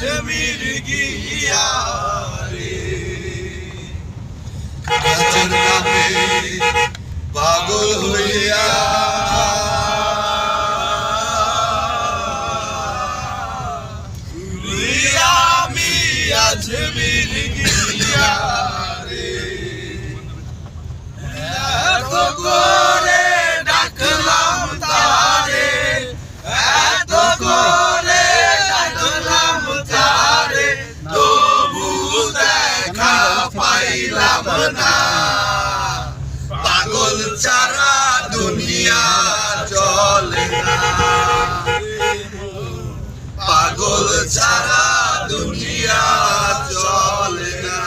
আছে মির্গিয়া রে কাজের নামে পাগল হইয়া আমি আজ মির্গিয়া রে এত করে ডাকলাম তারে এত করে ডাকলাম তারে তবু দেখা পাইলাম না পাগল ছাড়া দুনিয়া চলে না পাগল ছাড়া দুনিয়া চলে না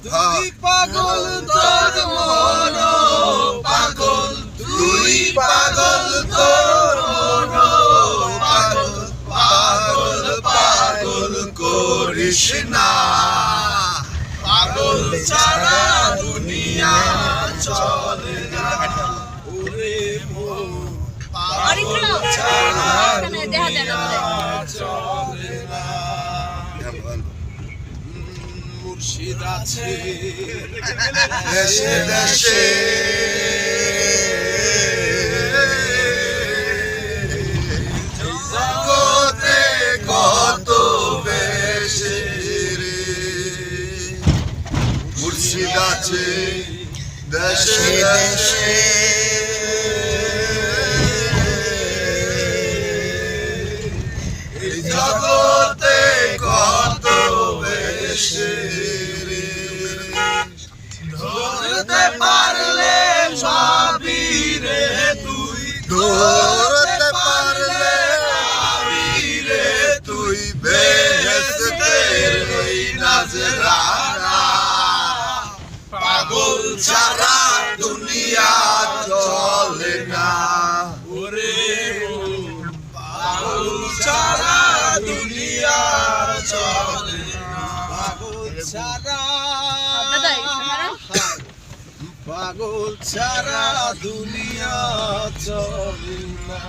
তুই পাগল তোর মন পাগল তুই পাগল তোর মন পাগল পাগল পাগল করিস না পাগল ছাড়া দুনিয়া চলে না ওরে মন পাগল ছাড়া দুনিয়া চলে না মুর্শিদ আছে দেশে দেশে জগতে কত বেশি রে মুর্শিদ আছে দেশে দেশে জগতে কত বেশি ধরতে পারলে সবই রে তুই ধরতে পারলে সবই রে তুই বেহেশতের ওই নজরানা পাগল ছাড়া দুনিয়া চলে না ওরে পাগল ছাড়া দুনিয়া চলে না পাগল ছাড়া পাগল ছাড়া দুনিয়া চলে না।